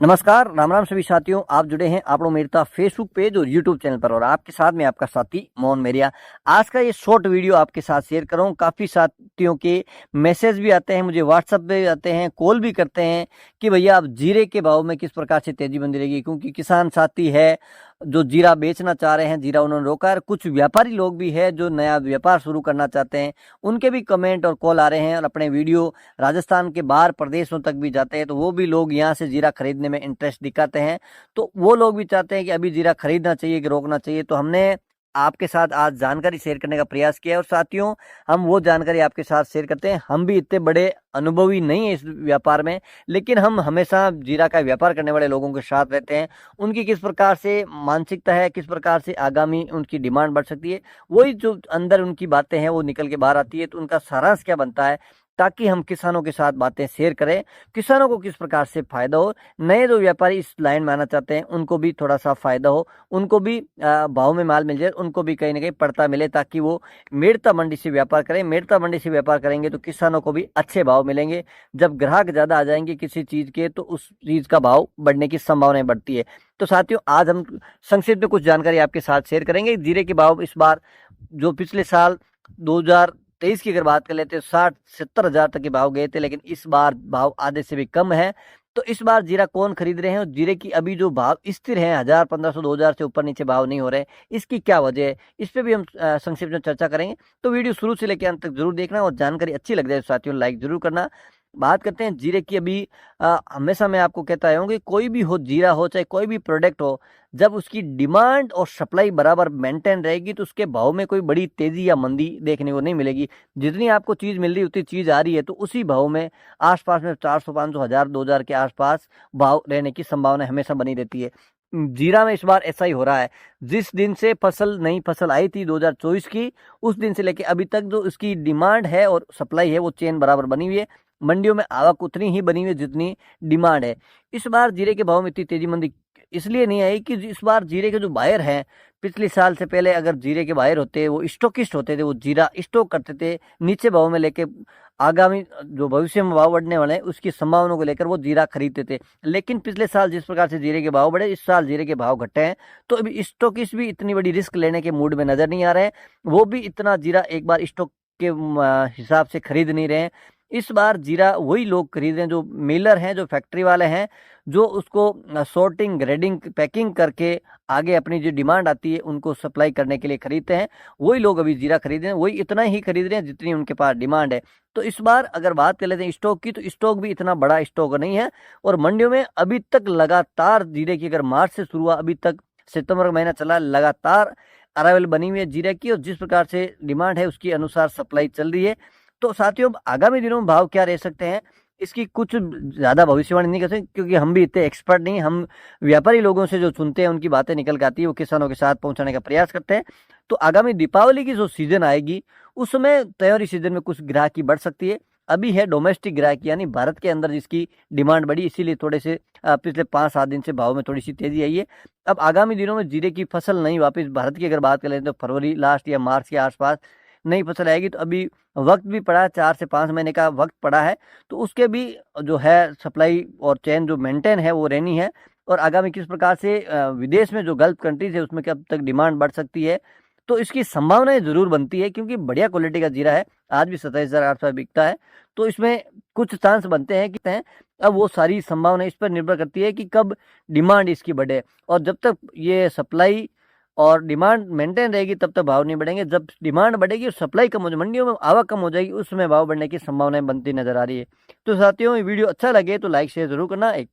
नमस्कार, राम राम सभी साथियों। आप जुड़े हैं आपनो मेरता फेसबुक पेज और यूट्यूब चैनल पर और आपके साथ में आपका साथी मोहन मेरिया। आज का ये शॉर्ट वीडियो आपके साथ शेयर कर रहा हूँ। काफ़ी साथियों के मैसेज भी आते हैं, मुझे व्हाट्सएप पे भी आते हैं, कॉल भी करते हैं कि भैया आप जीरे के भाव में किस प्रकार से तेजी बनी रहेगी, क्योंकि किसान साथी है जो जीरा बेचना चाह रहे हैं, जीरा उन्होंने रोका है। कुछ व्यापारी लोग भी है जो नया व्यापार शुरू करना चाहते हैं, उनके भी कमेंट और कॉल आ रहे हैं और अपने वीडियो राजस्थान के बाहर प्रदेशों तक भी जाते हैं, तो वो भी लोग यहाँ से जीरा खरीदने में इंटरेस्ट दिखाते हैं। तो वो लोग भी चाहते हैं कि अभी जीरा खरीदना चाहिए कि रोकना चाहिए। तो हमने आपके साथ आज जानकारी शेयर करने का प्रयास किया है और साथियों, हम वो जानकारी आपके साथ शेयर करते हैं। हम भी इतने बड़े अनुभवी नहीं है इस व्यापार में, लेकिन हम हमेशा जीरा का व्यापार करने वाले लोगों के साथ रहते हैं। उनकी किस प्रकार से मानसिकता है, किस प्रकार से आगामी उनकी डिमांड बढ़ सकती है, वही जो अंदर उनकी बातें हैं वो निकल के बाहर आती है। तो उनका सारांश क्या बनता है, ताकि हम किसानों के साथ बातें शेयर करें, किसानों को किस प्रकार से फायदा हो, नए जो व्यापारी इस लाइन में आना चाहते हैं उनको भी थोड़ा सा फायदा हो, उनको भी भाव में माल मिल जाए, उनको भी कहीं ना कहीं पड़ता मिले, ताकि वो मेड़ता मंडी से व्यापार करें। मेड़ता मंडी से व्यापार करेंगे तो किसानों को भी अच्छे भाव मिलेंगे। जब ग्राहक ज्यादा आ जाएंगे किसी चीज के, तो उस चीज का भाव बढ़ने की संभावना बढ़ती है। तो साथियों, आज हम संक्षिप्त में कुछ जानकारी आपके साथ शेयर करेंगे। जीरे के भाव इस बार जो पिछले साल 2023 की अगर बात कर लेते हैं 60-70 हजार तक के भाव गए थे, लेकिन इस बार भाव आधे से भी कम है। तो इस बार जीरा कौन खरीद रहे हैं और जीरे की अभी जो भाव स्थिर है 1000-1500-2000 से ऊपर नीचे भाव नहीं हो रहे, इसकी क्या वजह है, इस पे भी हम संक्षिप्त में चर्चा करेंगे। तो वीडियो शुरू से लेकर अंत तक जरूर देखना और जानकारी अच्छी लग जाए तो साथियों लाइक जरूर करना। बात करते हैं जीरे की। अभी हमेशा मैं आपको कहता आया हूँ कि कोई भी हो, जीरा हो चाहे कोई भी प्रोडक्ट हो, जब उसकी डिमांड और सप्लाई बराबर मेंटेन रहेगी तो उसके भाव में कोई बड़ी तेजी या मंदी देखने को नहीं मिलेगी। जितनी आपको चीज मिल रही उतनी चीज आ रही है, तो उसी भाव में आसपास में 400-500 हजार 2000 के आसपास भाव रहने की संभावना हमेशा बनी रहती है। जीरा में इस बार ऐसा ही हो रहा है। जिस दिन से नई फसल आई थी 2024 की, उस दिन से लेके अभी तक जो उसकी डिमांड है और सप्लाई है वो चेन बराबर बनी हुई है। मंडियों में आवक उतनी ही बनी हुई है जितनी डिमांड है। इस बार जीरे के भाव में इतनी तेजी मंदी इसलिए नहीं आई कि इस बार जीरे के जो बायर हैं, पिछले साल से पहले अगर जीरे के बायर होते, वो स्टॉकिस्ट होते थे, वो जीरा स्टॉक करते थे नीचे भाव में लेके, आगामी जो भविष्य में भाव बढ़ने वाले हैं उसकी संभावना को लेकर वो जीरा खरीदते थे। लेकिन पिछले साल जिस प्रकार से जीरे के भाव बढ़े, इस साल जीरे के भाव घटे हैं। तो अभी स्टॉकिस्ट भी इतनी बड़ी रिस्क लेने के मूड में नजर नहीं आ रहे हैं, वो भी इतना जीरा एक बार स्टॉक के हिसाब से खरीद नहीं रहे हैं। इस बार जीरा वही लोग खरीद रहे हैं जो मिलर हैं, जो फैक्ट्री वाले हैं, जो उसको सॉर्टिंग, ग्रेडिंग, पैकिंग करके आगे अपनी जो डिमांड आती है उनको सप्लाई करने के लिए खरीदते हैं। वही लोग अभी जीरा खरीद रहे हैं, वही इतना ही खरीद रहे हैं जितनी उनके पास डिमांड है। तो इस बार अगर बात कर लेते हैं स्टॉक की, तो स्टॉक भी इतना बड़ा स्टॉक नहीं है और मंडियों में अभी तक लगातार जीरे की, अगर मार्च से शुरू हुआ अभी तक सितंबर का महीना चला, लगातार अराइवल बनी हुई है जीरे की और जिस प्रकार से डिमांड है उसके अनुसार सप्लाई चल रही है। तो साथियों, आगामी दिनों में भाव क्या रह सकते हैं इसकी कुछ ज्यादा भविष्यवाणी नहीं कर सकते, क्योंकि हम भी इतने एक्सपर्ट नहीं। हम व्यापारी लोगों से जो सुनते हैं उनकी बातें निकल के आती है, वो किसानों के साथ पहुंचाने का प्रयास करते हैं। तो आगामी दीपावली की जो सीजन आएगी उसमें तैयारी सीजन में कुछ ग्राहकी बढ़ सकती है। अभी है डोमेस्टिक ग्राहकी, यानी भारत के अंदर जिसकी डिमांड बढ़ी, इसीलिए थोड़े से पिछले 5-7 दिन से भाव में थोड़ी सी तेजी आई है। अब आगामी दिनों में जीरे की फसल नहीं, वापिस भारत की अगर बात करें तो फरवरी लास्ट या मार्च के आसपास नई फसल आएगी। तो अभी वक्त भी पड़ा है, 4 से 5 महीने का वक्त पड़ा है, तो उसके भी जो है सप्लाई और चेन जो मेंटेन है वो रहनी है। और आगामी किस प्रकार से विदेश में जो गल्फ कंट्रीज है उसमें कब तक डिमांड बढ़ सकती है, तो इसकी संभावनाएं जरूर बनती है, क्योंकि बढ़िया क्वालिटी का जीरा है, आज भी 27,800 बिकता है। तो इसमें कुछ चांस बनते हैं कि अब वो सारी संभावना इस पर निर्भर करती है कि कब डिमांड इसकी बढ़े, और जब तक ये सप्लाई और डिमांड मेंटेन रहेगी तब तक भाव नहीं बढ़ेंगे। जब डिमांड बढ़ेगी और सप्लाई कम हो जाए, मंडियों में आवक कम हो जाएगी, उसमें भाव बढ़ने की संभावनाएं बनती नजर आ रही है। तो साथियों, ये वीडियो अच्छा लगे तो लाइक शेयर जरूर करना। एक